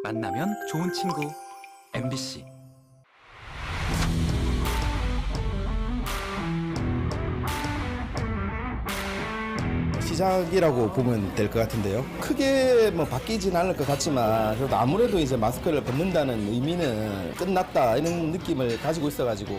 만나면 좋은 친구 MBC. 시작이라고 보면 될 것 같은데요. 크게 바뀌진 않을 것 같지만 그래도 아무래도 이제 마스크를 벗는다는 의미는 끝났다 이런 느낌을 가지고 있어가지고.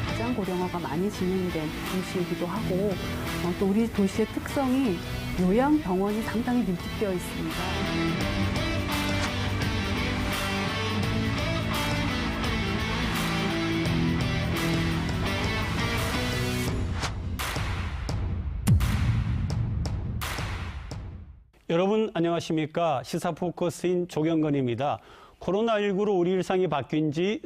가장 고령화가 많이 진행된 도시이기도 하고 또 우리 도시의 특성이 요양병원이 상당히 밀집되어 있습니다. 여러분 안녕하십니까? 시사 포커스인 조경건입니다. 코로나19로 우리 일상이 바뀐 지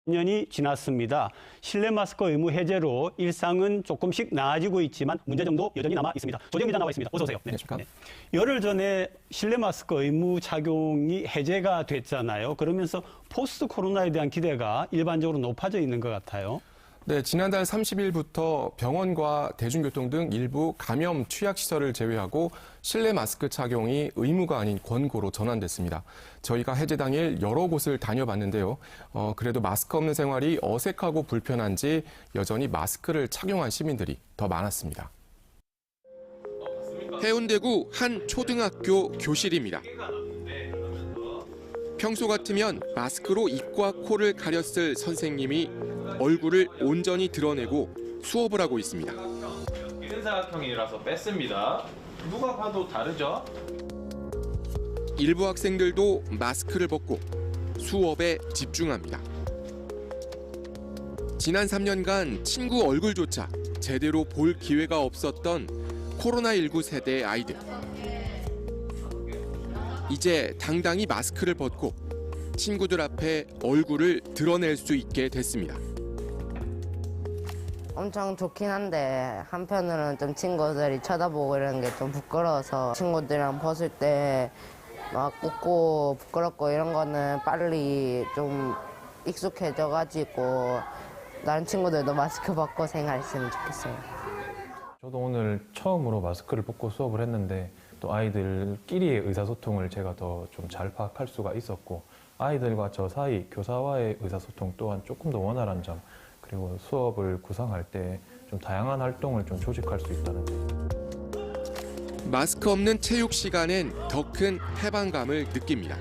3년이 지났습니다. 실내 마스크 의무 해제로 일상은 조금씩 나아지고 있지만 문제점도 여전히 남아 있습니다. 조정 기자 나와 있습니다. 어서 오세요. 네. 네. 열흘 전에 실내 마스크 의무 착용이 해제가 됐잖아요. 그러면서 포스트 코로나에 대한 기대가 일반적으로 높아져 있는 것 같아요. 네, 지난달 30일부터 병원과 대중교통 등 일부 감염 취약시설을 제외하고 실내 마스크 착용이 의무가 아닌 권고로 전환됐습니다. 저희가 해제 당일 여러 곳을 다녀봤는데요. 그래도 마스크 없는 생활이 어색하고 불편한지 여전히 마스크를 착용한 시민들이 더 많았습니다. 해운대구 한 초등학교 교실입니다. 평소 같으면 마스크로 입과 코를 가렸을 선생님이 얼굴을 온전히 드러내고 수업을 하고 있습니다. 일사각형이라서 뺐습니다. 누가 봐도 다르죠? 일부 학생들도 마스크를 벗고 수업에 집중합니다. 지난 3년간 친구 얼굴조차 제대로 볼 기회가 없었던 코로나19 세대의 아이들. 이제 당당히 마스크를 벗고 친구들 앞에 얼굴을 드러낼 수 있게 됐습니다. 엄청 좋긴 한데 한편으로는 좀 친구들이 쳐다보고 이런 게 좀 부끄러워서 친구들이랑 벗을 때 막 웃고 부끄럽고 이런 거는 빨리 좀 익숙해져가지고 다른 친구들도 마스크 벗고 생활했으면 좋겠어요. 저도 오늘 처음으로 마스크를 벗고 수업을 했는데 또 아이들끼리의 의사소통을 제가 더 좀 잘 파악할 수가 있었고 아이들과 저 사이 교사와의 의사소통 또한 조금 더 원활한 점 그리고 수업을 구상할 때 좀 다양한 활동을 좀 조직할 수 있다는 점. 마스크 없는 체육 시간엔 더 큰 해방감을 느낍니다.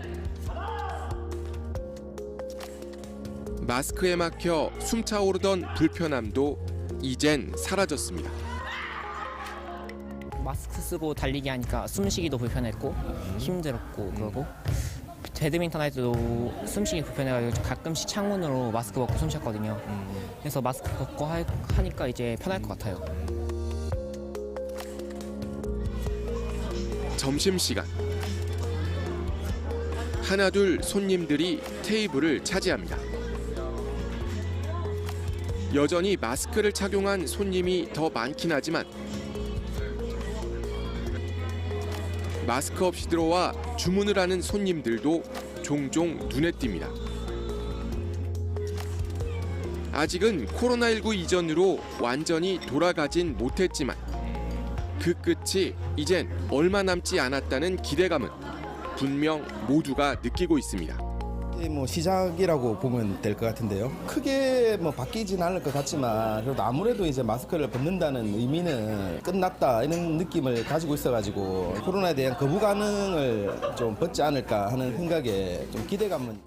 마스크에 막혀 숨차오르던 불편함도 이젠 사라졌습니다. 마스크 쓰고 달리기 하니까 숨쉬기도 불편했고 힘들었고 그러고 배드민턴 할 때도 숨쉬기 불편해가지고 가끔씩 창문으로 마스크 벗고 숨 쉬었거든요. 그래서 마스크 벗고 하니까 이제 편할 것 같아요. 점심시간. 하나둘 손님들이 테이블을 차지합니다. 여전히 마스크를 착용한 손님이 더 많긴 하지만 마스크 없이 들어와 주문을 하는 손님들도 종종 눈에 띕니다. 아직은 코로나19 이전으로 완전히 돌아가진 못했지만 그 끝이 이젠 얼마 남지 않았다는 기대감은 분명 모두가 느끼고 있습니다. 시작이라고 보면 될 것 같은데요. 크게 바뀌진 않을 것 같지만 그래도 아무래도 이제 마스크를 벗는다는 의미는 끝났다 이런 느낌을 가지고 있어가지고 코로나에 대한 거부감을 좀 벗지 않을까 하는 생각에 좀 기대감은.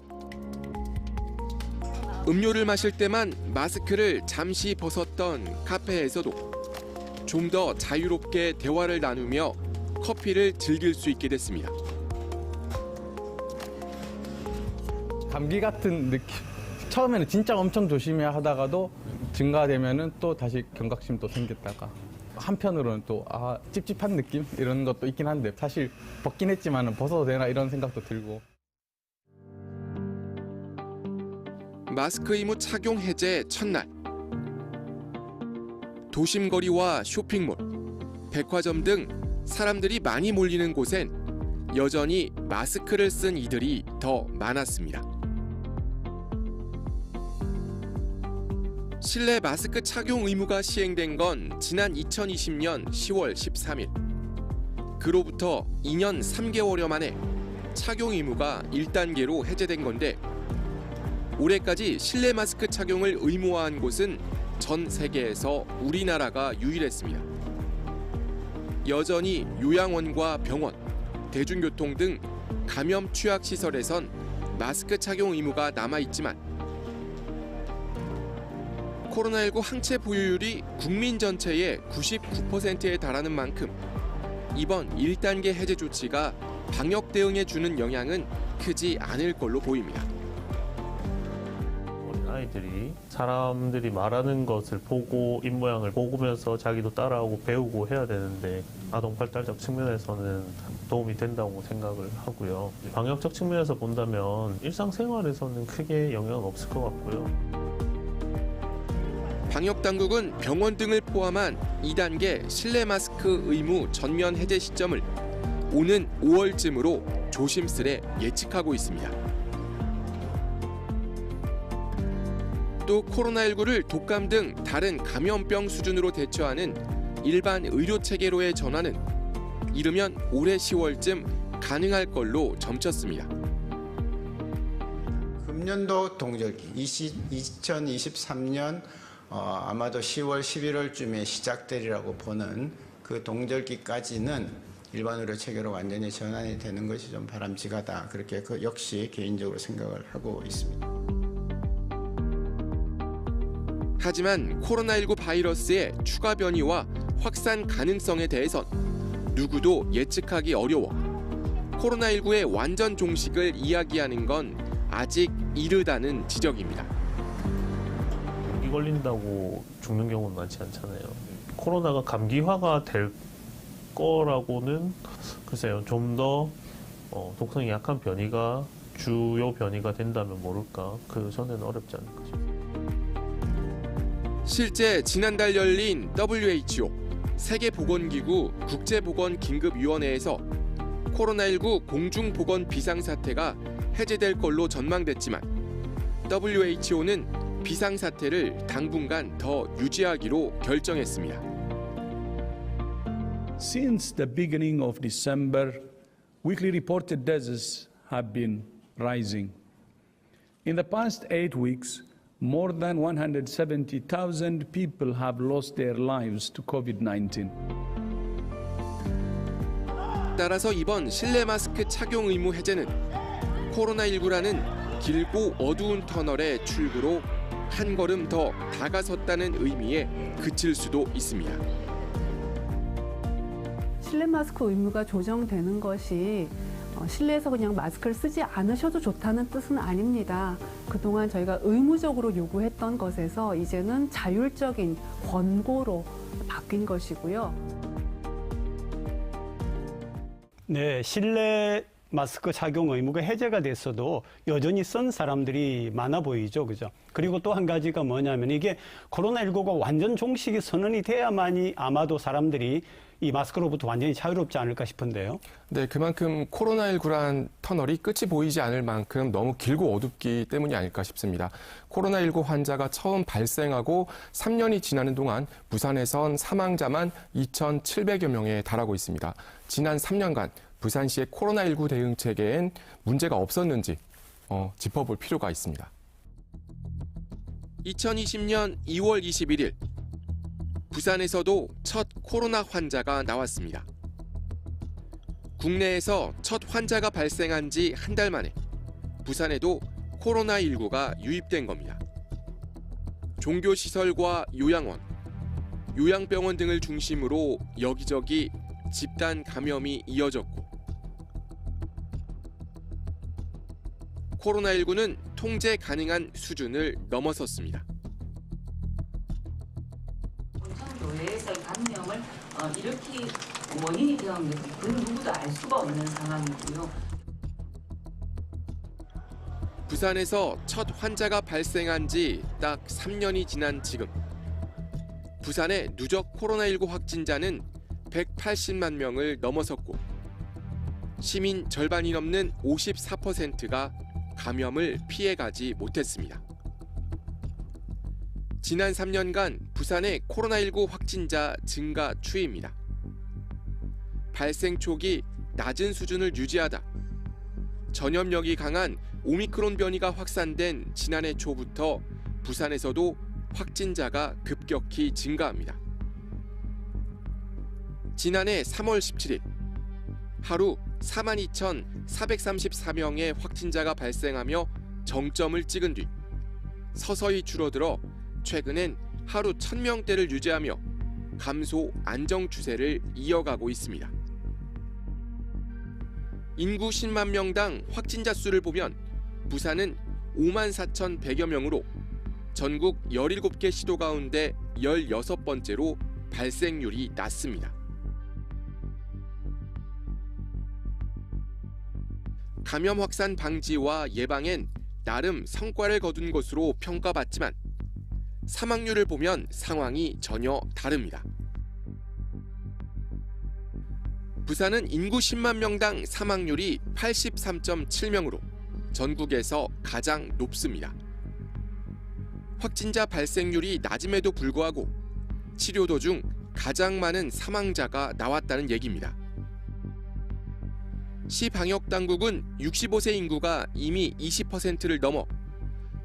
음료를 마실 때만 마스크를 잠시 벗었던 카페에서도 좀 더 자유롭게 대화를 나누며 커피를 즐길 수 있게 됐습니다. 감기 같은 느낌. 처음에는 진짜 엄청 조심해야 하다가도 증가되면은 또 다시 경각심도 생겼다가 한편으로는 또 찝찝한 느낌 이런 것도 있긴 한데 사실 벗긴 했지만은 벗어도 되나 이런 생각도 들고. 마스크 의무 착용 해제 첫날. 도심 거리와 쇼핑몰, 백화점 등 사람들이 많이 몰리는 곳엔 여전히 마스크를 쓴 이들이 더 많았습니다. 실내 마스크 착용 의무가 시행된 건 지난 2020년 10월 13일. 그로부터 2년 3개월여 만에 착용 의무가 1단계로 해제된 건데 올해까지 실내 마스크 착용을 의무화한 곳은 전 세계에서 우리나라가 유일했습니다. 여전히 요양원과 병원, 대중교통 등 감염 취약 시설에선 마스크 착용 의무가 남아있지만 코로나19 항체 보유율이 국민 전체의 99%에 달하는 만큼 이번 1단계 해제 조치가 방역 대응에 주는 영향은 크지 않을 걸로 보입니다. 아이들이 사람들이 말하는 것을 보고 입모양을 보면서 자기도 따라하고 배우고 해야 되는데 아동 발달적 측면에서는 도움이 된다고 생각을 하고요. 방역적 측면에서 본다면 일상생활에서는 크게 영향은 없을 것 같고요. 방역 당국은 병원 등을 포함한 2단계 실내 마스크 의무 전면 해제 시점을 오는 5월쯤으로 조심스레 예측하고 있습니다. 또 코로나19를 독감 등 다른 감염병 수준으로 대처하는 일반 의료 체계로의 전환은 이르면 올해 10월쯤 가능할 걸로 점쳤습니다. 금년도 동절기 2023년 아마도 10월, 11월쯤에 시작되리라고 보는 그 동절기까지는 일반 의료 체계로 완전히 전환이 되는 것이 좀 바람직하다. 그렇게 역시 개인적으로 생각을 하고 있습니다. 하지만 코로나19 바이러스의 추가 변이와 확산 가능성에 대해선 누구도 예측하기 어려워 코로나19의 완전 종식을 이야기하는 건 아직 이르다는 지적입니다. 감기 걸린다고 죽는 경우는 많지 않잖아요. 코로나가 감기화가 될 거라고는 글쎄요. 좀 더 독성이 약한 변이가 주요 변이가 된다면 모를까. 그 전에는 어렵지 않을까 싶습니다. 실제 지난달 열린 WHO 세계보건기구 국제보건긴급위원회에서 코로나19 공중보건 비상사태가 해제될 걸로 전망됐지만 WHO는 비상사태를 당분간 더 유지하기로 결정했습니다. Since the beginning of December, weekly reported deaths have been rising. In the past 8 weeks, more than 170,000 people have lost their lives to COVID-19. 따라서 이번 실내 마스크 착용 의무 해제는 코로나19라는 길고 어두운 터널의 출구로 한 걸음 더 다가섰다는 의미에 그칠 수도 있습니다. 실내 마스크 의무가 조정되는 것이 실내에서 그냥 마스크를 쓰지 않으셔도 좋다는 뜻은 아닙니다. 그동안 저희가 의무적으로 요구했던 것에서 이제는 자율적인 권고로 바뀐 것이고요. 네, 실내 마스크 착용 의무가 해제가 됐어도 여전히 쓴 사람들이 많아 보이죠. 그죠? 그리고 또 한 가지가 뭐냐면 이게 코로나19가 완전 종식이 선언이 돼야만이 아마도 사람들이 이 마스크로부터 완전히 자유롭지 않을까 싶은데요. 네, 그만큼 코로나19란 터널이 끝이 보이지 않을 만큼 너무 길고 어둡기 때문이 아닐까 싶습니다. 코로나19 환자가 처음 발생하고 3년이 지나는 동안 부산에선 사망자만 2,700여 명에 달하고 있습니다. 지난 3년간 부산시의 코로나19 대응 체계엔 문제가 없었는지 짚어볼 필요가 있습니다. 2020년 2월 21일 부산에서도 첫 코로나 환자가 나왔습니다. 국내에서 첫 환자가 발생한 지 한 달 만에 부산에도 코로나19가 유입된 겁니다. 종교시설과 요양원, 요양병원 등을 중심으로 여기저기 집단 감염이 이어졌고 코로나19는 통제 가능한 수준을 넘어섰습니다. 교회에서 감염을 일으킨 원인이 되는 것은 그 누구도 알 수가 없는 상황이고요. 부산에서 첫 환자가 발생한 지 딱 3년이 지난 지금 부산의 누적 코로나19 확진자는 180만 명을 넘어섰고 시민 절반이 넘는 54%가 감염을 피해가지 못했습니다. 지난 3년간 부산의 코로나19 확진자 증가 추이입니다. 발생 초기 낮은 수준을 유지하다 전염력이 강한 오미크론 변이가 확산된 지난해 초부터 부산에서도 확진자가 급격히 증가합니다. 지난해 3월 17일 하루 42,434명의 확진자가 발생하며 정점을 찍은 뒤 서서히 줄어들어 최근엔 하루 1,000명대를 유지하며 감소 안정 추세를 이어가고 있습니다. 인구 10만 명당 확진자 수를 보면 부산은 54,100여 명으로 전국 17개 시도 가운데 16번째로 발생률이 낮습니다. 감염 확산 방지와 예방엔 나름 성과를 거둔 것으로 평가받지만 사망률을 보면 상황이 전혀 다릅니다. 부산은 인구 10만 명당 사망률이 83.7명으로 전국에서 가장 높습니다. 확진자 발생률이 낮음에도 불구하고 치료 도중 가장 많은 사망자가 나왔다는 얘기입니다. 시 방역당국은 65세 인구가 이미 20%를 넘어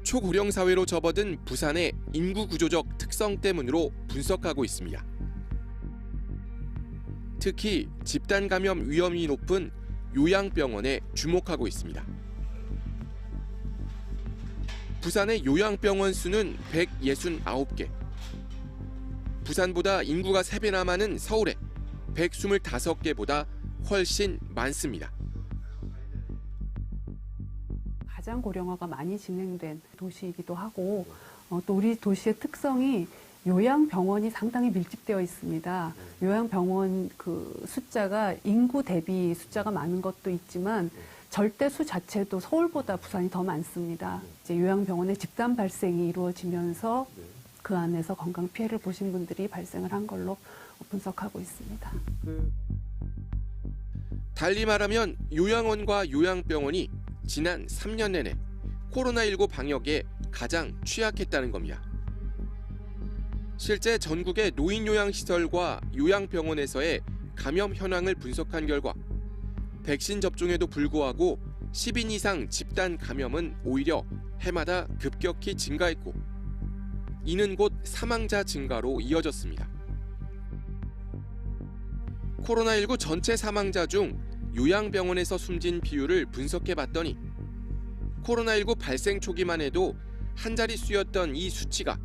초고령 사회로 접어든 부산의 인구 구조적 특성 때문으로 분석하고 있습니다. 특히 집단 감염 위험이 높은 요양병원에 주목하고 있습니다. 부산의 요양병원 수는 169개. 부산보다 인구가 3배나 많은 서울의 125개보다 훨씬 많습니다. 가장 고령화가 많이 진행된 도시이기도 하고 또 우리 도시의 특성이 요양병원이 상당히 밀집되어 있습니다. 요양병원 그 숫자가 인구 대비 숫자가 많은 것도 있지만 절대 수 자체도 서울보다 부산이 더 많습니다. 이제 요양병원의 집단 발생이 이루어지면서 그 안에서 건강 피해를 보신 분들이 발생을 한 걸로 분석하고 있습니다. 달리 말하면 요양원과 요양병원이 지난 3년 내내 코로나19 방역에 가장 취약했다는 겁니다. 실제 전국의 노인요양시설과 요양병원에서의 감염 현황을 분석한 결과 백신 접종에도 불구하고 10인 이상 집단 감염은 오히려 해마다 급격히 증가했고 이는 곧 사망자 증가로 이어졌습니다. 코로나19 전체 사망자 중 요양병원에서 숨진 비율을 분석해봤더니 코로나19 발생 초기만 해도 한 자릿수였던 이 수치가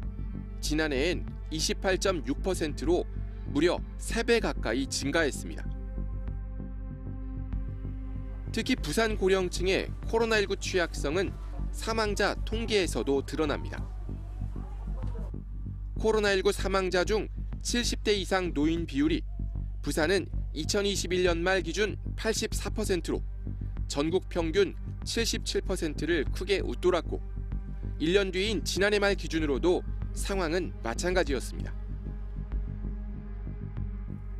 지난해엔 28.6%로 무려 3배 가까이 증가했습니다. 특히 부산 고령층의 코로나19 취약성은 사망자 통계에서도 드러납니다. 코로나19 사망자 중 70대 이상 노인 비율이 부산은 2021년 말 기준 84%로 전국 평균 77%를 크게 웃돌았고 1년 뒤인 지난해 말 기준으로도 상황은 마찬가지였습니다.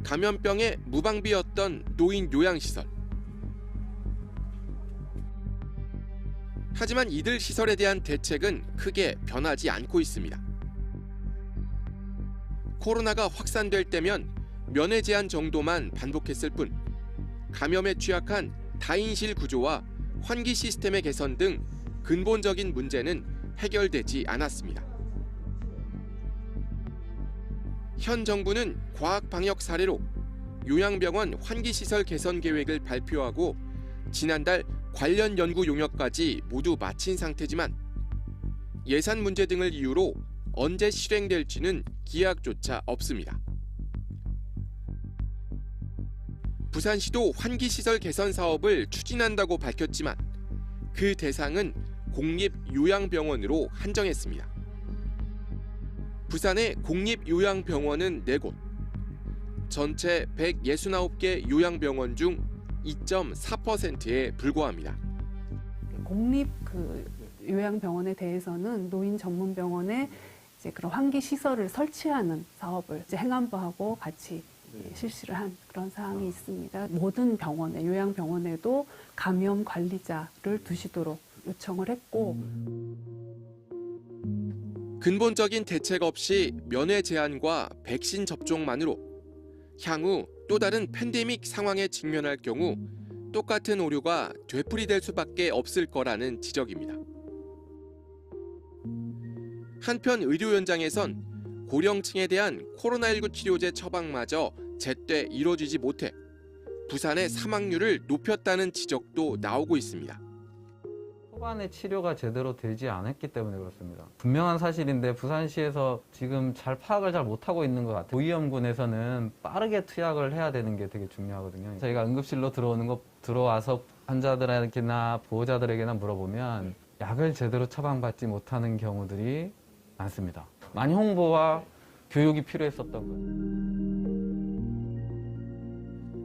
감염병의 무방비였던 노인 요양시설. 하지만 이들 시설에 대한 대책은 크게 변하지 않고 있습니다. 코로나가 확산될 때면 면회 제한 정도만 반복했을 뿐 감염에 취약한 다인실 구조와 환기 시스템의 개선 등 근본적인 문제는 해결되지 않았습니다. 현 정부는 과학 방역 사례로 요양병원 환기시설 개선 계획을 발표하고 지난달 관련 연구 용역까지 모두 마친 상태지만 예산 문제 등을 이유로 언제 실행될지는 기약조차 없습니다. 부산시도 환기시설 개선 사업을 추진한다고 밝혔지만 그 대상은 공립요양병원으로 한정했습니다. 부산의 공립요양병원은 4곳, 전체 169개 요양병원 중 2.4%에 불과합니다. 공립 요양병원에 대해서는 노인 전문 병원에 이제 그런 환기 시설을 설치하는 사업을 이제 행안부하고 같이 실시를 한 그런 사항이 있습니다. 모든 병원에, 요양병원에도 감염 관리자를 두시도록 요청을 했고 근본적인 대책 없이 면회 제한과 백신 접종만으로 향후 또 다른 팬데믹 상황에 직면할 경우 똑같은 오류가 되풀이될 수밖에 없을 거라는 지적입니다. 한편 의료 현장에선 고령층에 대한 코로나19 치료제 처방마저 제때 이루어지지 못해 부산의 사망률을 높였다는 지적도 나오고 있습니다. 초반에 치료가 제대로 되지 않았기 때문에 그렇습니다. 분명한 사실인데 부산시에서 지금 파악을 잘 못하고 있는 것 같아요. 고위험군에서는 빠르게 투약을 해야 되는 게 되게 중요하거든요. 저희가 응급실로 들어와서 환자들에게나 보호자들에게나 물어보면 약을 제대로 처방받지 못하는 경우들이 많습니다. 많이 홍보와 교육이 필요했었던 거예요.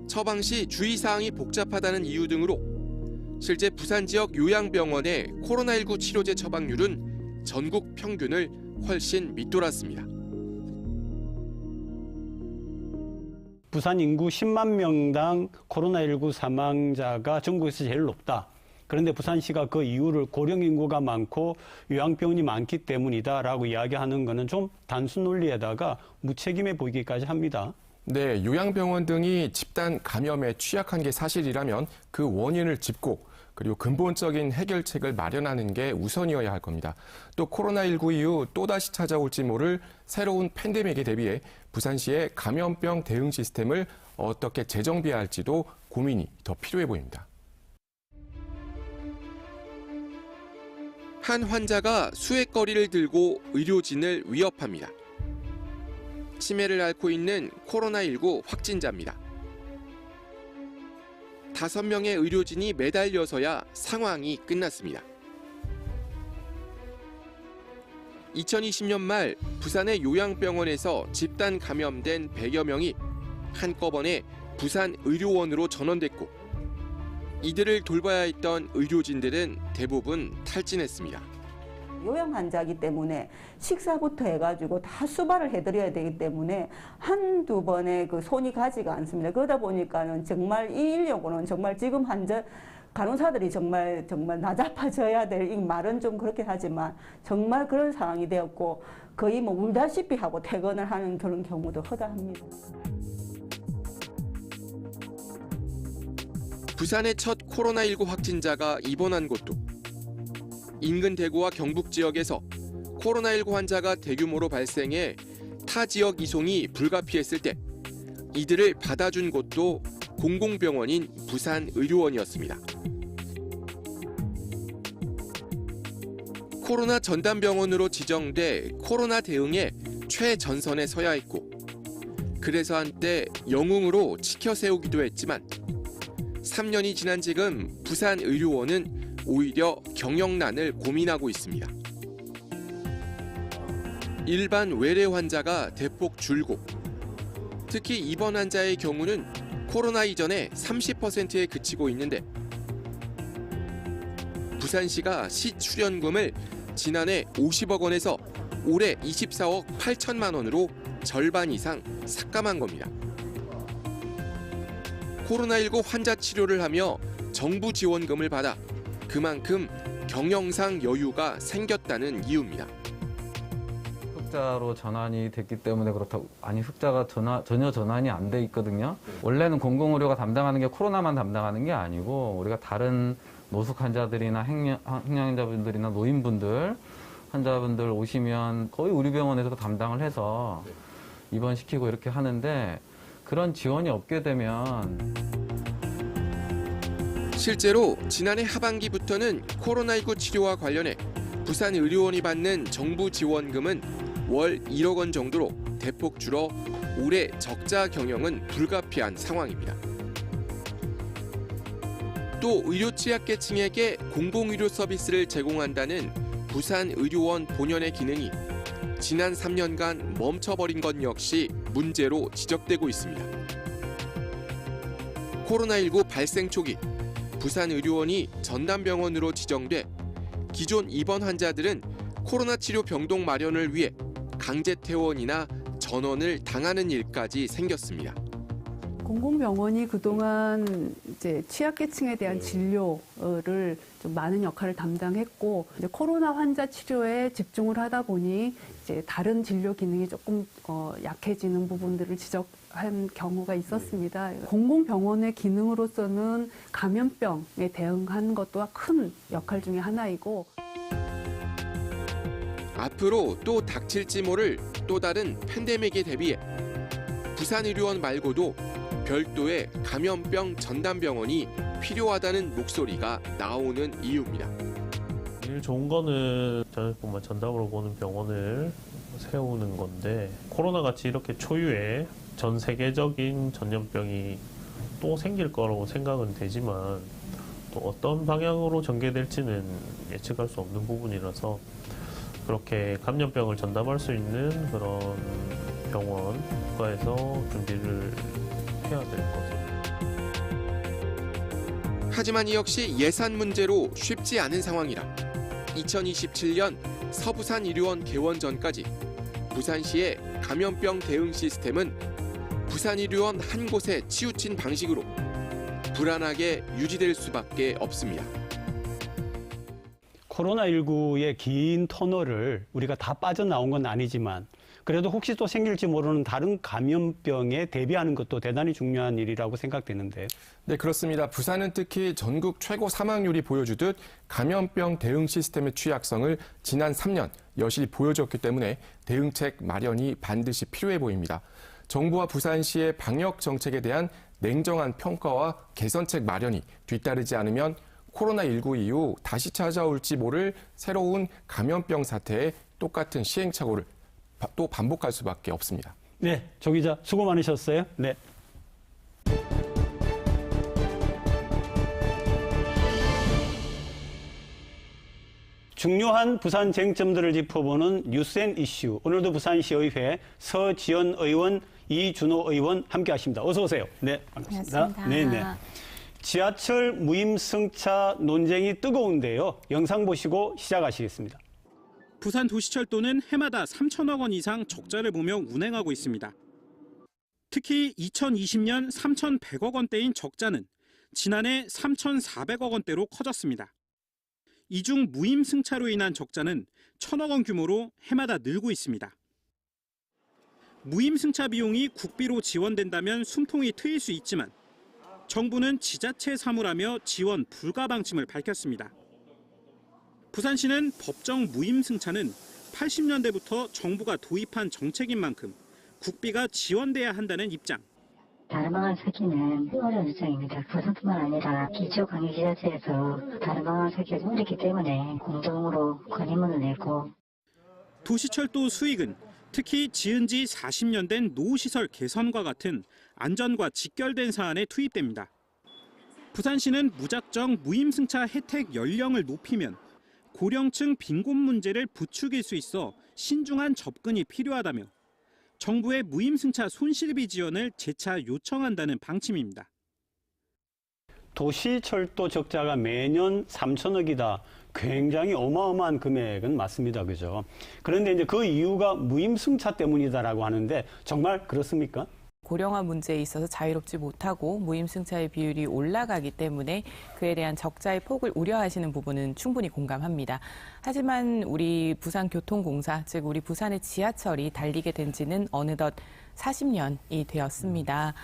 처방 시 주의사항이 복잡하다는 이유 등으로 실제 부산 지역 요양병원의 코로나19 치료제 처방률은 전국 평균을 훨씬 밑돌았습니다. 부산 인구 10만 명당 코로나19 사망자가 전국에서 제일 높다. 그런데 부산시가 그 이유를 고령 인구가 많고 요양병원이 많기 때문이다라고 이야기하는 것은 좀 단순 논리에다가 무책임해 보이기까지 합니다. 네, 요양병원 등이 집단 감염에 취약한 게 사실이라면 그 원인을 짚고 그리고 근본적인 해결책을 마련하는 게 우선이어야 할 겁니다. 또 코로나19 이후 또다시 찾아올지 모를 새로운 팬데믹에 대비해 부산시의 감염병 대응 시스템을 어떻게 재정비해야 할지도 고민이 더 필요해 보입니다. 한 환자가 수액거리를 들고 의료진을 위협합니다. 치매를 앓고 있는 코로나19 확진자입니다. 5명의 의료진이 매달려서야 상황이 끝났습니다. 2020년 말 부산의 요양병원에서 집단 감염된 100여 명이 한꺼번에 부산 의료원으로 전원됐고 이들을 돌봐야 했던 의료진들은 대부분 탈진했습니다. 요양 환자이기 때문에 식사부터 해가지고 다 수발을 해드려야 되기 때문에 한두 번에 그 손이 가지가 않습니다. 그러다 보니까는 정말 이 인력으로는 정말 지금 간호사들이 정말 나잡아져야 될 이 말은 좀 그렇게 하지만 정말 그런 상황이 되었고 거의 뭐 울다시피 하고 퇴근을 하는 그런 경우도 허다합니다. 부산의 첫 코로나19 확진자가 입원한 곳도 인근 대구와 경북 지역에서 코로나19 환자가 대규모로 발생해 타 지역 이송이 불가피했을 때 이들을 받아준 곳도 공공병원인 부산의료원이었습니다. 코로나 전담병원으로 지정돼 코로나 대응에 최전선에 서야 했고 그래서 한때 영웅으로 치켜 세우기도 했지만 3년이 지난 지금 부산의료원은 오히려 경영난을 고민하고 있습니다. 일반 외래 환자가 대폭 줄고 특히 입원 환자의 경우는 코로나 이전에 30%에 그치고 있는데 부산시가 시 출연금을 지난해 50억 원에서 올해 24억 8천만 원으로 절반 이상 삭감한 겁니다. 코로나19 환자 치료를 하며 정부 지원금을 받아 그만큼 경영상 여유가 생겼다는 이유입니다. 흑자로 전환이 됐기 때문에 그렇다고 아니 흑자가 전혀 전환이 안 돼 있거든요. 원래는 공공의료가 담당하는 게 코로나만 담당하는 게 아니고 우리가 다른 노숙 환자들이나 행량자분들이나 노인분들 환자분들 오시면 거의 우리 병원에서도 담당을 해서 입원시키고 이렇게 하는데 그런 지원이 없게 되면 실제로 지난해 하반기부터는 코로나19 치료와 관련해 부산의료원이 받는 정부 지원금은 월 1억 원 정도로 대폭 줄어 올해 적자 경영은 불가피한 상황입니다. 또 의료취약계층에게 공공의료 서비스를 제공한다는 부산의료원 본연의 기능이 지난 3년간 멈춰버린 것 역시 문제로 지적되고 있습니다. 코로나19 발생 초기 부산의료원이 전담병원으로 지정돼 기존 입원 환자들은 코로나 치료 병동 마련을 위해 강제 퇴원이나 전원을 당하는 일까지 생겼습니다. 공공병원이 그동안 이제 취약계층에 대한 진료를 좀 많은 역할을 담당했고, 이제 코로나 환자 치료에 집중을 하다 보니 이제 다른 진료 기능이 조금 약해지는 부분들을 지적한 경우가 있었습니다. 공공병원의 기능으로서는 감염병에 대응하는 것도 큰 역할 중에 하나이고, 앞으로 또 닥칠지 모를 또 다른 팬데믹에 대비해 부산의료원 말고도 별도의 감염병 전담병원이 필요하다는 목소리가 나오는 이유입니다. 제일 좋은 거는 전염병만 전담으로 보는 병원을 세우는 건데, 코로나같이 이렇게 초유의 전 세계적인 전염병이 또 생길 거라고 생각은 되지만 또 어떤 방향으로 전개될지는 예측할 수 없는 부분이라서 그렇게 감염병을 전담할 수 있는 그런 병원, 국가에서 준비를 해야 될 거죠. 하지만 이 역시 예산 문제로 쉽지 않은 상황이라 2027년 서부산 의료원 개원 전까지 부산시의 감염병 대응 시스템은 부산의료원 한 곳에 치우친 방식으로 불안하게 유지될 수밖에 없습니다. 코로나19의 긴 터널을 우리가 다 빠져나온 건 아니지만 그래도 혹시 또 생길지 모르는 다른 감염병에 대비하는 것도 대단히 중요한 일이라고 생각되는데. 네, 그렇습니다. 부산은 특히 전국 최고 사망률이 보여주듯 감염병 대응 시스템의 취약성을 지난 3년 여실히 보여줬기 때문에 대응책 마련이 반드시 필요해 보입니다. 정부와 부산시의 방역 정책에 대한 냉정한 평가와 개선책 마련이 뒤따르지 않으면 코로나19 이후 다시 찾아올지 모를 새로운 감염병 사태에 똑같은 시행착오를 또 반복할 수밖에 없습니다. 네, 조 기자 수고 많으셨어요. 네. 중요한 부산 쟁점들을 짚어보는 뉴스앤 이슈. 오늘도 부산시의회 서지연 의원, 이준호 의원 함께하십니다. 어서 오세요. 네, 반갑습니다. 네네. 지하철 무임승차 논쟁이 뜨거운데요. 영상 보시고 시작하시겠습니다. 부산 도시철도는 해마다 3천억 원 이상 적자를 보며 운행하고 있습니다. 특히 2020년 3,100억 원대인 적자는 지난해 3,400억 원대로 커졌습니다. 이 중 무임승차로 인한 적자는 1,000억 원 규모로 해마다 늘고 있습니다. 무임승차 비용이 국비로 지원된다면 숨통이 트일 수 있지만 정부는 지자체 사무라며 지원 불가 방침을 밝혔습니다. 부산시는 법정 무임승차는 80년대부터 정부가 도입한 정책인 만큼 국비가 지원돼야 한다는 입장. 다른 방안 찾기는 어려운 입장입니다. 부산뿐만 아니라 기초광역지자체에서 다른 방안 찾기가 좀 어렵기 때문에 공동으로 건의문을 냈고. 도시철도 수익은 특히 지은 지 40년 된 노후시설 개선과 같은 안전과 직결된 사안에 투입됩니다. 부산시는 무작정 무임승차 혜택 연령을 높이면 고령층 빈곤 문제를 부추길 수 있어 신중한 접근이 필요하다며 정부의 무임승차 손실비 지원을 재차 요청한다는 방침입니다. 도시철도 적자가 매년 3천억이다. 굉장히 어마어마한 금액은 맞습니다. 그죠? 그런데 이제 그 이유가 무임승차 때문이다라고 하는데 정말 그렇습니까? 고령화 문제에 있어서 자유롭지 못하고 무임승차의 비율이 올라가기 때문에 그에 대한 적자의 폭을 우려하시는 부분은 충분히 공감합니다. 하지만 우리 부산교통공사, 즉 우리 부산의 지하철이 달리게 된 지는 어느덧 40년이 되었습니다.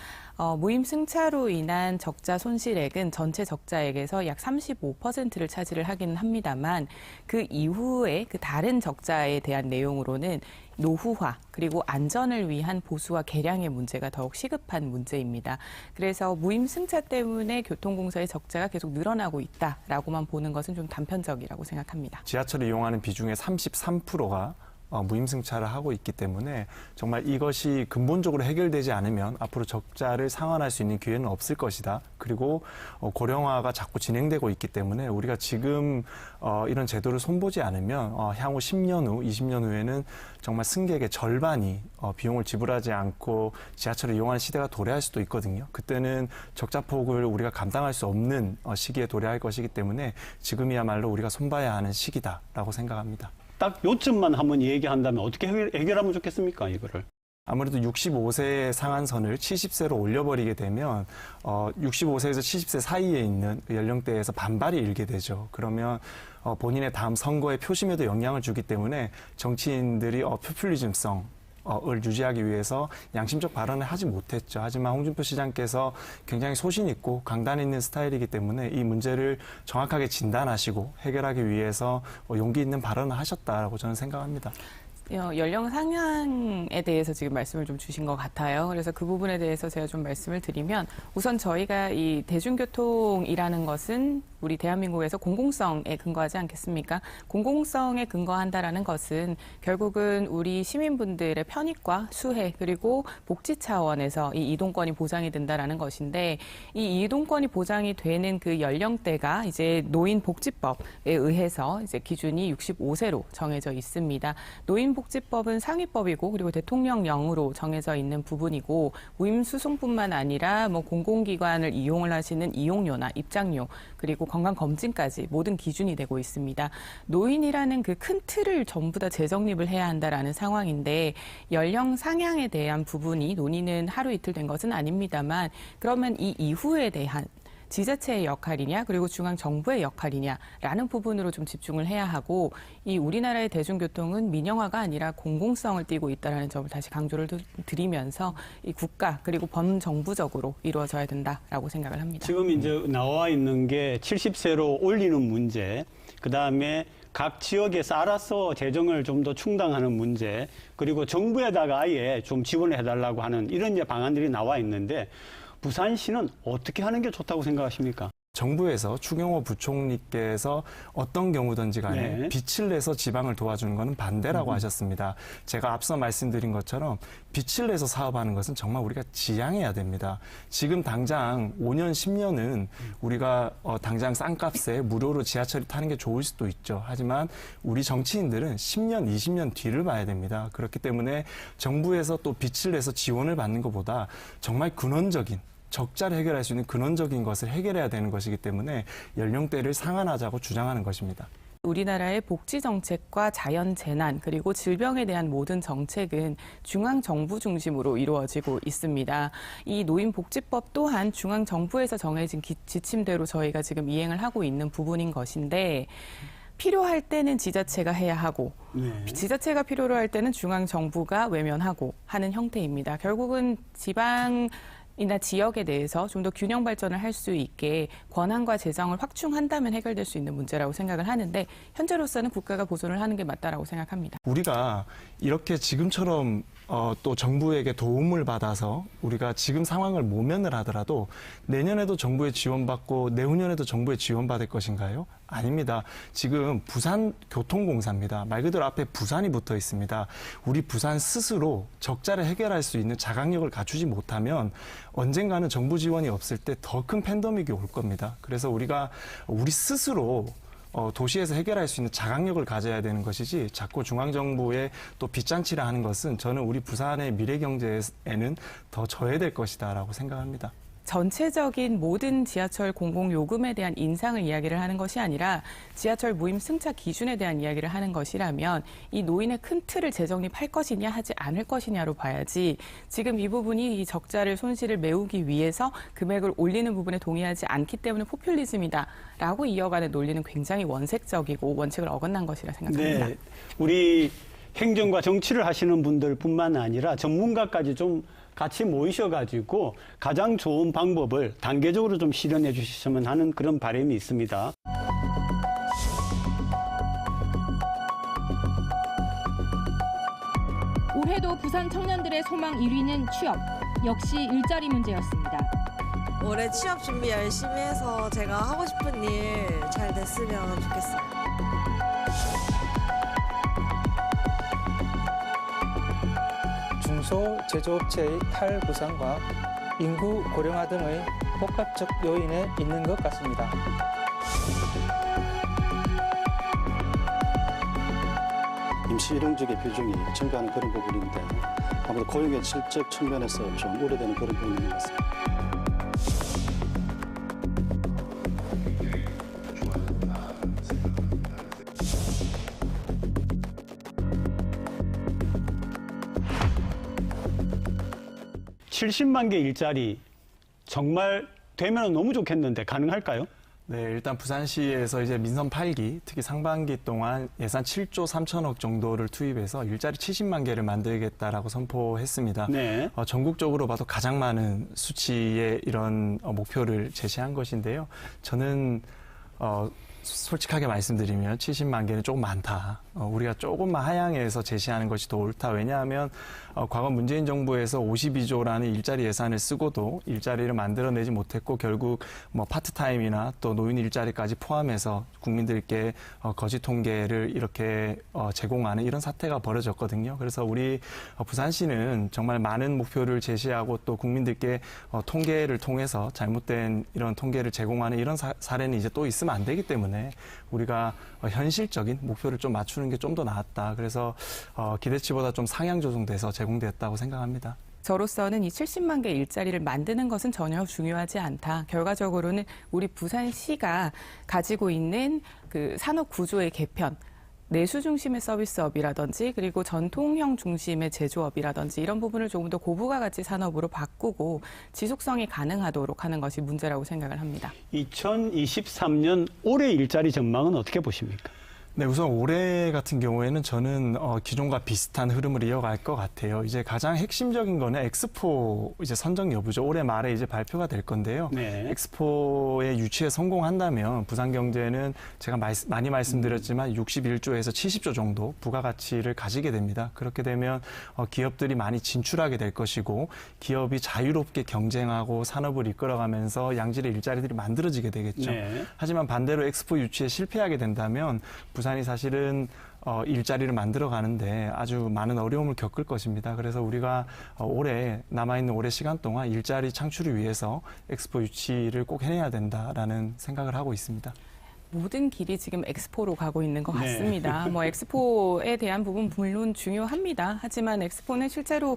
무임승차로 인한 적자 손실액은 전체 적자액에서 약 35%를 차지를 하기는 합니다만 그 이후에 그 다른 적자에 대한 내용으로는 노후화 그리고 안전을 위한 보수와 개량의 문제가 더욱 시급한 문제입니다. 그래서 무임승차 때문에 교통공사의 적자가 계속 늘어나고 있다라고만 보는 것은 좀 단편적이라고 생각합니다. 지하철을 이용하는 비중의 33%가 무임승차를 하고 있기 때문에 정말 이것이 근본적으로 해결되지 않으면 앞으로 적자를 상환할 수 있는 기회는 없을 것이다. 그리고 고령화가 자꾸 진행되고 있기 때문에 우리가 지금 이런 제도를 손보지 않으면 향후 10년 후, 20년 후에는 정말 승객의 절반이 비용을 지불하지 않고 지하철을 이용하는 시대가 도래할 수도 있거든요. 그때는 적자폭을 우리가 감당할 수 없는 시기에 도래할 것이기 때문에 지금이야말로 우리가 손봐야 하는 시기다라고 생각합니다. 딱 요점만 한번 얘기한다면 어떻게 해결하면 좋겠습니까, 이거를? 아무래도 65세 상한선을 70세로 올려버리게 되면 65세에서 70세 사이에 있는 연령대에서 반발이 일게 되죠. 그러면 본인의 다음 선거의 표심에도 영향을 주기 때문에 정치인들이 포퓰리즘성 을 유지하기 위해서 양심적 발언을 하지 못했죠. 하지만 홍준표 시장께서 굉장히 소신 있고 강단 있는 스타일이기 때문에 이 문제를 정확하게 진단하시고 해결하기 위해서 용기 있는 발언을 하셨다라고 저는 생각합니다. 연령 상향에 대해서 지금 말씀을 좀 주신 것 같아요. 그래서 그 부분에 대해서 제가 좀 말씀을 드리면 우선 저희가 이 대중교통이라는 것은 우리 대한민국에서 공공성에 근거하지 않겠습니까? 공공성에 근거한다라는 것은 결국은 우리 시민분들의 편익과 수혜 그리고 복지 차원에서 이 이동권이 보장이 된다라는 것인데 이 이동권이 보장이 되는 그 연령대가 이제 노인복지법에 의해서 이제 기준이 65세로 정해져 있습니다. 노인복지법은 상위법이고 그리고 대통령령으로 정해져 있는 부분이고 무임수송뿐만 아니라 뭐 공공기관을 이용을 하시는 이용료나 입장료 그리고 건강검진까지 모든 기준이 되고 있습니다. 노인이라는 그 큰 틀을 전부 다 재정립을 해야 한다라는 상황인데 연령 상향에 대한 부분이 논의는 하루 이틀 된 것은 아닙니다만 그러면 이 이후에 대한 지자체의 역할이냐 그리고 중앙정부의 역할이냐라는 부분으로 좀 집중을 해야 하고 이 우리나라의 대중교통은 민영화가 아니라 공공성을 띠고 있다는 점을 다시 강조를 드리면서 이 국가 그리고 범정부적으로 이루어져야 된다라고 생각을 합니다. 지금 이제 나와 있는 게 70세로 올리는 문제, 그다음에 각 지역에서 알아서 재정을 좀 더 충당하는 문제, 그리고 정부에다가 아예 좀 지원을 해달라고 하는 이런 이제 방안들이 나와 있는데 부산시는 어떻게 하는 게 좋다고 생각하십니까? 정부에서 추경호 부총리께서 어떤 경우든지 간에 네. 빚을 내서 지방을 도와주는 것은 반대라고 하셨습니다. 제가 앞서 말씀드린 것처럼 빚을 내서 사업하는 것은 정말 우리가 지양해야 됩니다. 지금 당장 5년, 10년은 우리가 당장 싼 값에 무료로 지하철을 타는 게 좋을 수도 있죠. 하지만 우리 정치인들은 10년, 20년 뒤를 봐야 됩니다. 그렇기 때문에 정부에서 또 빚을 내서 지원을 받는 것보다 정말 근원적인 적자를 해결할 수 있는 근원적인 것을 해결해야 되는 것이기 때문에 연령대를 상한하자고 주장하는 것입니다. 우리나라의 복지 정책과 자연 재난 그리고 질병에 대한 모든 정책은 중앙 정부 중심으로 이루어지고 있습니다. 이 노인복지법 또한 중앙 정부에서 정해진 지침대로 저희가 지금 이행을 하고 있는 부분인 것인데 필요할 때는 지자체가 해야 하고 지자체가 필요로 할 때는 중앙 정부가 외면하고 하는 형태입니다. 결국은 이나 지역에 대해서 좀 더 균형 발전을 할 수 있게 권한과 재정을 확충한다면 해결될 수 있는 문제라고 생각을 하는데 현재로서는 국가가 보존을 하는 게 맞다라고 생각합니다. 우리가 이렇게 지금처럼 또 정부에게 도움을 받아서 우리가 지금 상황을 모면을 하더라도 내년에도 정부의 지원받고 내후년에도 정부의 지원받을 것인가요? 아닙니다. 지금 부산교통공사입니다. 말 그대로 앞에 부산이 붙어 있습니다. 우리 부산 스스로 적자를 해결할 수 있는 자각력을 갖추지 못하면 언젠가는 정부 지원이 없을 때 더 큰 팬데믹이 올 겁니다. 그래서 우리가 우리 스스로 도시에서 해결할 수 있는 자각력을 가져야 되는 것이지 자꾸 중앙정부에 또 빚잔치를 하는 것은 저는 우리 부산의 미래 경제에는 더 져야 될 것이다라고 생각합니다. 전체적인 모든 지하철 공공요금에 대한 인상을 이야기를 하는 것이 아니라 지하철 무임 승차 기준에 대한 이야기를 하는 것이라면 이 노인의 큰 틀을 재정립할 것이냐 하지 않을 것이냐로 봐야지 지금 이 부분이 이 적자를 손실을 메우기 위해서 금액을 올리는 부분에 동의하지 않기 때문에 포퓰리즘이다라고 이어가는 논리는 굉장히 원색적이고 원칙을 어긋난 것이라 생각합니다. 네, 우리 행정과 정치를 하시는 분들뿐만 아니라 전문가까지 좀 같이 모이셔가지고 가장 좋은 방법을 단계적으로 좀 실현해 주셨으면 하는 그런 바람이 있습니다. 올해도 부산 청년들의 소망 1위는 취업, 역시 일자리 문제였습니다. 올해 취업 준비 열심히 해서 제가 하고 싶은 일 잘 됐으면 좋겠어요. 중소 제조업체의 탈부상과 인구 고령화 등의 복합적 요인에 있는 것 같습니다. 임시 일용직의 비중이 증가하는 그런 부분인데 아무래도 고용의 질적 측면에서 좀 우려되는 그런 부분인 것 같습니다. 70만 개 일자리 정말 되면 너무 좋겠는데 가능할까요? 네, 일단 부산시에서 이제 민선 8기, 특히 상반기 동안 예산 7조 3천억 정도를 투입해서 일자리 70만 개를 만들겠다라고 선포했습니다. 네. 전국적으로 봐도 가장 많은 수치의 이런 목표를 제시한 것인데요. 저는 솔직하게 말씀드리면 70만 개는 조금 많다. 우리가 조금만 하향해서 제시하는 것이 더 옳다. 왜냐하면 과거 문재인 정부에서 52조라는 일자리 예산을 쓰고도 일자리를 만들어내지 못했고 결국 뭐 파트타임이나 또 노인 일자리까지 포함해서 국민들께 거짓 통계를 이렇게 제공하는 이런 사태가 벌어졌거든요. 그래서 우리 부산시는 정말 많은 목표를 제시하고 또 국민들께 통계를 통해서 잘못된 이런 통계를 제공하는 이런 사례는 이제 또 있으면 안 되기 때문에 우리가 현실적인 목표를 좀 맞추는 게 좀 더 나았다. 그래서 기대치보다 좀 상향 조정돼서 제공됐다고 생각합니다. 저로서는 이 70만 개 일자리를 만드는 것은 전혀 중요하지 않다. 결과적으로는 우리 부산시가 가지고 있는 그 산업 구조의 개편, 내수 중심의 서비스업이라든지 그리고 전통형 중심의 제조업이라든지 이런 부분을 조금 더 고부가 가치 산업으로 바꾸고 지속성이 가능하도록 하는 것이 문제라고 생각을 합니다. 2023년 올해 일자리 전망은 어떻게 보십니까? 네, 우선 올해 같은 경우에는 저는 기존과 비슷한 흐름을 이어갈 것 같아요. 이제 가장 핵심적인 거는 엑스포 이제 선정 여부죠. 올해 말에 이제 발표가 될 건데요. 네. 엑스포의 유치에 성공한다면 부산 경제는 제가 많이 말씀드렸지만 61조에서 70조 정도 부가가치를 가지게 됩니다. 그렇게 되면 기업들이 많이 진출하게 될 것이고 기업이 자유롭게 경쟁하고 산업을 이끌어가면서 양질의 일자리들이 만들어지게 되겠죠. 네. 하지만 반대로 엑스포 유치에 실패하게 된다면 부산이 사실은 일자리를 만들어 가는데 아주 많은 어려움을 겪을 것입니다. 그래서 우리가 올해 남아있는 올해 시간 동안 일자리 창출을 위해서 엑스포 유치를 꼭 해내야 된다라는 생각을 하고 있습니다. 모든 길이 지금 엑스포로 가고 있는 것 네. 같습니다. 뭐 엑스포에 대한 부분 물론 중요합니다. 하지만 엑스포는 실제로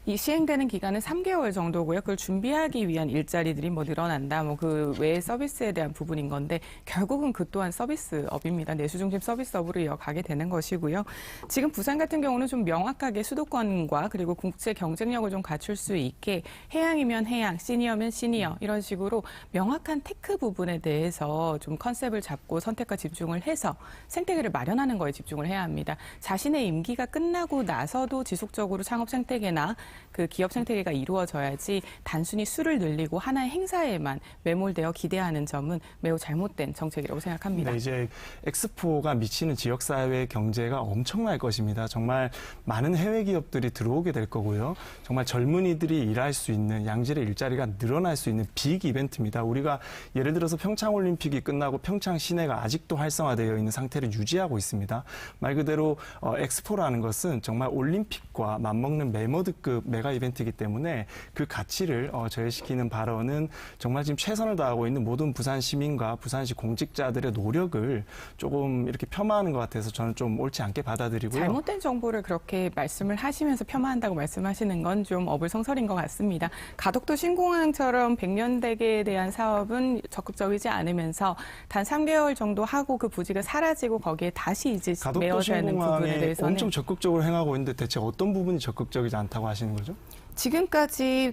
이 시행되는 기간은 3개월 정도고요. 그걸 준비하기 위한 일자리들이 뭐 늘어난다, 뭐 그 외의 서비스에 대한 부분인 건데 결국은 그 또한 서비스업입니다. 내수 중심 서비스업으로 이어가게 되는 것이고요. 지금 부산 같은 경우는 좀 명확하게 수도권과 그리고 국제 경쟁력을 좀 갖출 수 있게 해양이면 해양, 시니어면 시니어 이런 식으로 명확한 테크 부분에 대해서 좀 컨셉을 잡고 선택과 집중을 해서 생태계를 마련하는 거에 집중을 해야 합니다. 자신의 임기가 끝나고 나서도 지속적으로 창업 생태계나 그 기업 생태계가 이루어져야지 단순히 수를 늘리고 하나의 행사에만 매몰되어 기대하는 점은 매우 잘못된 정책이라고 생각합니다. 네, 이제 엑스포가 미치는 지역사회 경제가 엄청날 것입니다. 정말 많은 해외 기업들이 들어오게 될 거고요. 정말 젊은이들이 일할 수 있는 양질의 일자리가 늘어날 수 있는 빅 이벤트입니다. 우리가 예를 들어서 평창올림픽이 끝나고 평창 시내가 아직도 활성화되어 있는 상태를 유지하고 있습니다. 말 그대로 엑스포라는 것은 정말 올림픽과 맞먹는 메머드급 메가 이벤트이기 때문에 그 가치를 저해시키는 발언은 정말 지금 최선을 다하고 있는 모든 부산 시민과 부산시 공직자들의 노력을 조금 이렇게 폄하하는 것 같아서 저는 좀 옳지 않게 받아들이고요. 잘못된 정보를 그렇게 말씀을 하시면서 폄하한다고 말씀하시는 건 좀 어불성설인 것 같습니다. 가덕도 신공항처럼 100년대계에 대한 사업은 적극적이지 않으면서 단 3개월 정도 하고 그 부지가 사라지고 거기에 다시 이제 메어져 있는 부분에 대해서는 엄청 적극적으로 행하고 있는데 대체 어떤 부분이 적극적이지 않다고 하시는 거죠? 지금까지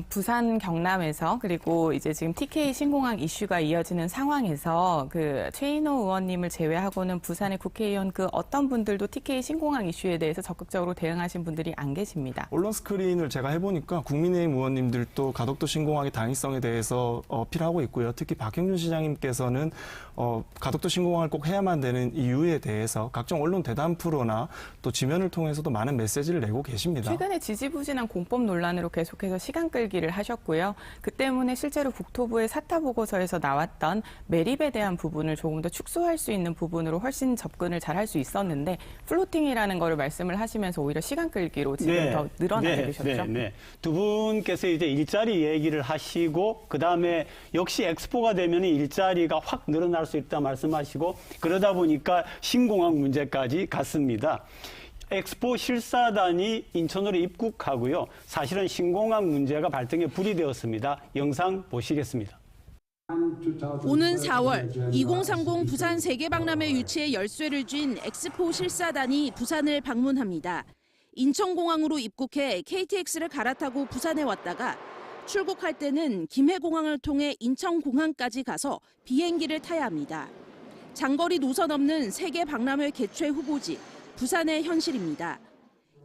부산 경남에서 그리고 이제 지금 TK 신공항 이슈가 이어지는 상황에서 그 최인호 의원님을 제외하고는 부산의 국회의원 그 어떤 분들도 TK 신공항 이슈에 대해서 적극적으로 대응하신 분들이 안 계십니다. 언론 스크린을 제가 해보니까 국민의힘 의원님들도 가덕도 신공항의 당위성에 대해서 어필하고 있고요. 특히 박형준 시장님께서는 가덕도 신공항을 꼭 해야만 되는 이유에 대해서 각종 언론 대담 프로나 또 지면을 통해서도 많은 메시지를 내고 계십니다. 최근에 지지부진한 공법 논란으로 계속해서 시간 끌기를 하셨고요. 그 때문에 실제로 국토부의 사타 보고서에서 나왔던 매립에 대한 부분을 조금 더 축소할 수 있는 부분으로 훨씬 접근을 잘 할 수 있었는데 플로팅이라는 거를 말씀을 하시면서 오히려 시간 끌기로 지금 더 늘어나게 되셨죠. 두 분께서 이제 일자리 얘기를 하시고 그다음에 역시 엑스포가 되면 일자리가 확 늘어날 수 있다 말씀하시고 그러다 보니까 신공항 문제까지 갔습니다. 엑스포 실사단이 인천으로 입국하고요. 사실은 신공항 문제가 발등에 불이 되었습니다. 영상 보시겠습니다. 오는 4월 2030 부산 세계박람회 유치에 열쇠를 쥔 엑스포 실사단이 부산을 방문합니다. 인천공항으로 입국해 KTX를 갈아타고 부산에 왔다가 출국할 때는 김해공항을 통해 인천공항까지 가서 비행기를 타야 합니다. 장거리 노선 없는 세계 박람회 개최 후보지 부산의 현실입니다.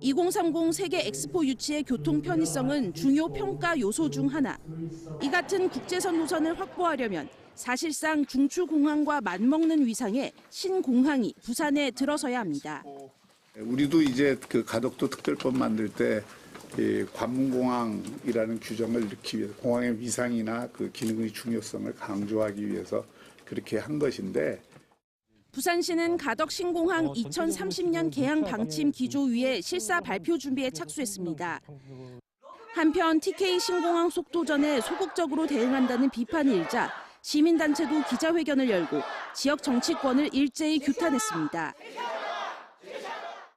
2030 세계 엑스포 유치의 교통 편의성은 중요 평가 요소 중 하나. 이 같은 국제선 노선을 확보하려면 사실상 중추공항과 맞먹는 위상의 신공항이 부산에 들어서야 합니다. 우리도 이제 그 가덕도 특별법 만들 때 관문공항이라는 규정을 넣기 위해서 공항의 위상이나 그 기능의 중요성을 강조하기 위해서 그렇게 한 것인데 부산시는 가덕 신공항 2030년 개항 방침 기조위의 실사 발표 준비에 착수했습니다. 한편 TK 신공항 속도전에 소극적으로 대응한다는 비판이 일자 시민단체도 기자회견을 열고 지역 정치권을 일제히 규탄했습니다.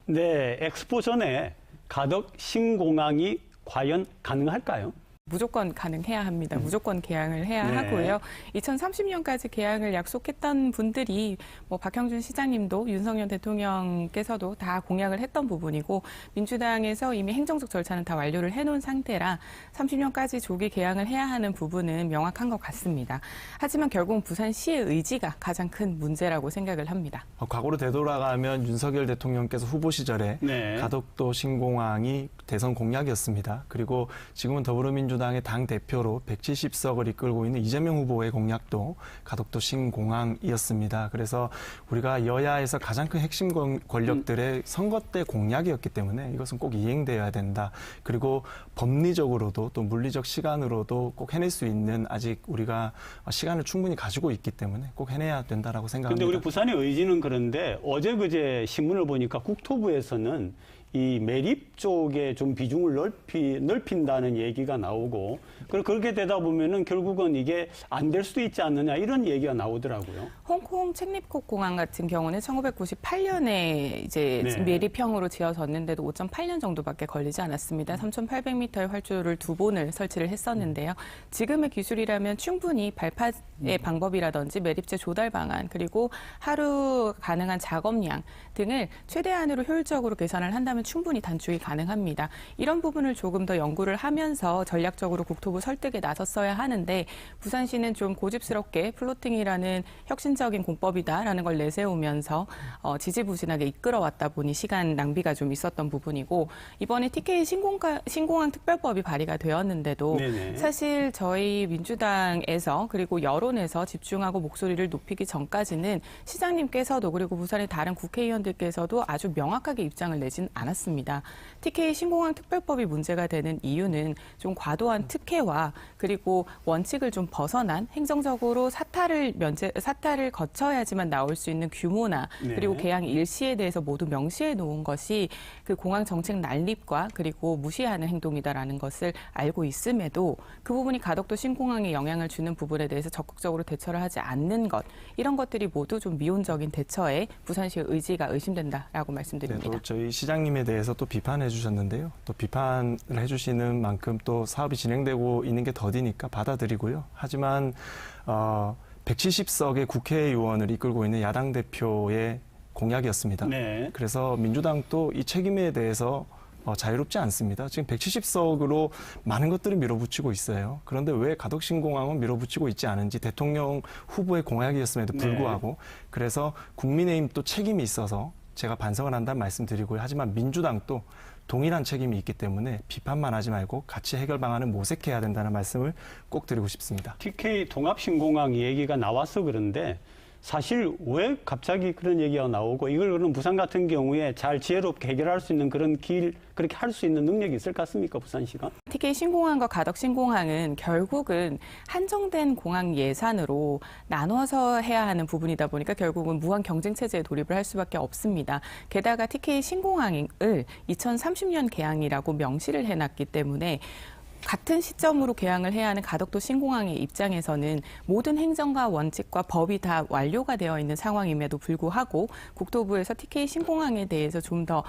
네, 엑스포 전에 가덕 신공항이 과연 가능할까요? 무조건 가능해야 합니다. 무조건 개항을 해야 네. 하고요. 2030년까지 개항을 약속했던 분들이 박형준 시장님도 윤석열 대통령께서도 다 공약을 했던 부분이고 민주당에서 이미 행정적 절차는 다 완료를 해놓은 상태라 30년까지 조기 개항을 해야 하는 부분은 명확한 것 같습니다. 하지만 결국은 부산시의 의지가 가장 큰 문제라고 생각을 합니다. 과거로 되돌아가면 윤석열 대통령께서 후보 시절에 네. 가덕도 신공항이 대선 공약이었습니다. 그리고 지금은 더불어민주당의 당대표로 170석을 이끌고 있는 이재명 후보의 공약도 가덕도 신공항이었습니다. 그래서 우리가 여야에서 가장 큰 핵심 권력들의 선거 때 공약이었기 때문에 이것은 꼭 이행되어야 된다. 그리고 법리적으로도 또 물리적 시간으로도 꼭 해낼 수 있는 아직 우리가 시간을 충분히 가지고 있기 때문에 꼭 해내야 된다라고 생각합니다. 그런데 우리 부산의 의지는 그런데 어제 그제 신문을 보니까 국토부에서는 이 매립 쪽에 좀 비중을 넓힌다는 얘기가 나오고 그렇게 되다 보면은 결국은 이게 안 될 수도 있지 않느냐 이런 얘기가 나오더라고요. 홍콩 책립국 공항 같은 경우는 1998년에 이제 네. 매립형으로 지어졌는데도 5.8년 정도밖에 걸리지 않았습니다. 3,800m의 활주로를 2번을 설치를 했었는데요. 지금의 기술이라면 충분히 발파의 방법이라든지 매립재 조달 방안 그리고 하루 가능한 작업량 등을 최대한으로 효율적으로 계산을 한다면 충분히 단축이 가능합니다. 이런 부분을 조금 더 연구를 하면서 전략적으로 국토부 설득에 나섰어야 하는데 부산시는 좀 고집스럽게 플로팅이라는 혁신적인 공법이다라는 걸 내세우면서 지지부진하게 이끌어왔다 보니 시간 낭비가 좀 있었던 부분이고 이번에 TK 신공항 특별법이 발의가 되었는데도 네네. 사실 저희 민주당에서 그리고 여론에서 집중하고 목소리를 높이기 전까지는 시장님께서도 그리고 부산의 다른 국회의원들께서도 아주 명확하게 입장을 내진 않았습니다. TK 신공항 특별법이 문제가 되는 이유는 좀 과도한 특혜와 그리고 원칙을 좀 벗어난 행정적으로 사탈을 거쳐야지만 나올 수 있는 규모나 네. 그리고 개항 일시에 대해서 모두 명시해 놓은 것이 그 공항 정책 난립과 그리고 무시하는 행동이다라는 것을 알고 있음에도 그 부분이 가덕도 신공항에 영향을 주는 부분에 대해서 적극적으로 대처를 하지 않는 것 이런 것들이 모두 좀 미온적인 대처에 부산시의 의지가 의심된다라고 말씀드립니다. 네, 또 저희 시장님에 대해서 또 비판해 주셨는데요. 또 비판을 해주시는 만큼 또 사업이 진행되고 있는 게 더디니까 받아들이고요. 하지만 170석의 국회의원을 이끌고 있는 야당 대표의 공약이었습니다. 네. 그래서 민주당도 이 책임에 대해서 자유롭지 않습니다. 지금 170석으로 많은 것들을 밀어붙이고 있어요. 그런데 왜 가덕신공항은 밀어붙이고 있지 않은지 대통령 후보의 공약이었음에도 불구하고 네. 그래서 국민의힘도 책임이 있어서 제가 반성을 한다는 말씀드리고요. 하지만 민주당도 동일한 책임이 있기 때문에 비판만 하지 말고 같이 해결 방안을 모색해야 된다는 말씀을 꼭 드리고 싶습니다. TK 통합신공항 얘기가 나와서 그런데 사실 왜 갑자기 그런 얘기가 나오고 이걸 그럼 부산 같은 경우에 잘 지혜롭게 해결할 수 있는 그런 길 그렇게 할 수 있는 능력이 있을 것 같습니까? 부산시가? TK 신공항과 가덕 신공항은 결국은 한정된 공항 예산으로 나눠서 해야 하는 부분이다 보니까 결국은 무한 경쟁 체제에 돌입을 할 수밖에 없습니다. 게다가 TK 신공항을 2030년 개항이라고 명시를 해놨기 때문에 같은 시점으로 개항을 해야 하는 가덕도 신공항의 입장에서는 모든 행정과 원칙과 법이 다 완료가 되어 있는 상황임에도 불구하고 국토부에서 TK 신공항에 대해서 좀 더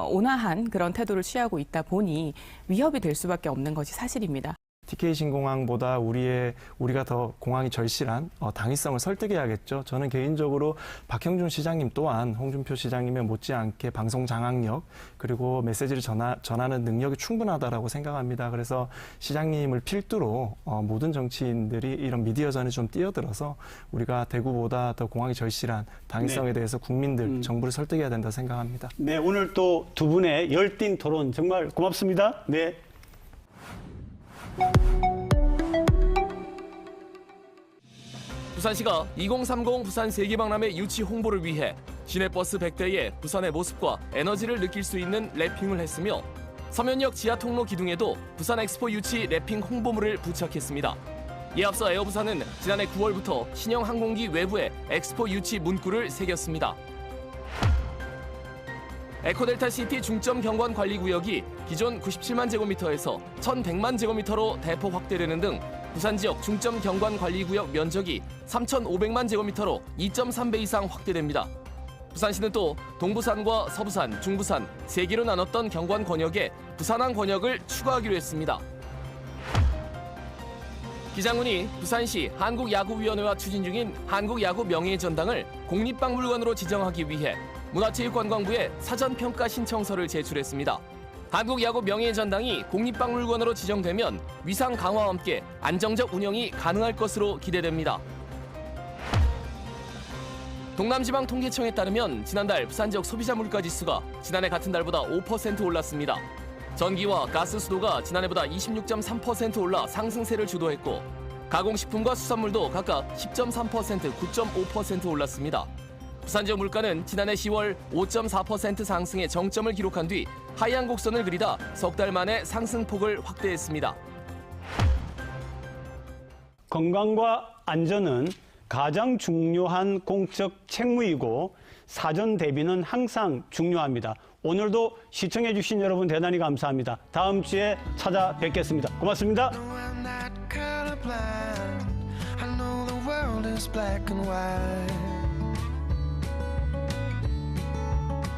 온화한 그런 태도를 취하고 있다 보니 위협이 될 수밖에 없는 것이 사실입니다. TK 신공항보다 우리가 더 공항이 절실한 당위성을 설득해야겠죠. 저는 개인적으로 박형준 시장님 또한 홍준표 시장님의 못지않게 방송 장악력 그리고 메시지를 전하는 능력이 충분하다라고 생각합니다. 그래서 시장님을 필두로 모든 정치인들이 이런 미디어전에 좀 뛰어들어서 우리가 대구보다 더 공항이 절실한 당위성에 대해서 국민들, 정부를 설득해야 된다 생각합니다. 네, 오늘 또 두 분의 열띤 토론 정말 고맙습니다. 네. 부산시가 2030 부산 세계박람회 유치 홍보를 위해 시내버스 100대에 부산의 모습과 에너지를 느낄 수 있는 랩핑을 했으며 서면역 지하통로 기둥에도 부산 엑스포 유치 랩핑 홍보물을 부착했습니다. 이에 앞서 에어부산은 지난해 9월부터 신형 항공기 외부에 엑스포 유치 문구를 새겼습니다. 에코델타시티 중점 경관 관리구역이 기존 97만 제곱미터에서 1100만 제곱미터로 대폭 확대되는 등 부산 지역 중점 경관 관리구역 면적이 3,500만 제곱미터로 2.3배 이상 확대됩니다. 부산시는 또 동부산과 서부산, 중부산 3개로 나눴던 경관 권역에 부산항 권역을 추가하기로 했습니다. 기장군이 부산시 한국야구위원회와 추진 중인 한국야구 명예전당을 공립박물관으로 지정하기 위해 문화체육관광부에 사전평가 신청서를 제출했습니다. 한국야구 명예전당이 공립박물관으로 지정되면 위상 강화와 함께 안정적 운영이 가능할 것으로 기대됩니다. 동남지방통계청에 따르면 지난달 부산 지역 소비자 물가지수가 지난해 같은 달보다 5% 올랐습니다. 전기와 가스 수도가 지난해보다 26.3% 올라 상승세를 주도했고 가공식품과 수산물도 각각 10.3%, 9.5% 올랐습니다. 부산 지역 물가는 지난해 10월 5.4% 상승의 정점을 기록한 뒤 하향 곡선을 그리다 석 달 만에 상승폭을 확대했습니다. 건강과 안전은 가장 중요한 공적 책무이고 사전 대비는 항상 중요합니다. 오늘도 시청해 주신 여러분 대단히 감사합니다. 다음 주에 찾아뵙겠습니다. 고맙습니다. I know the world is black and white.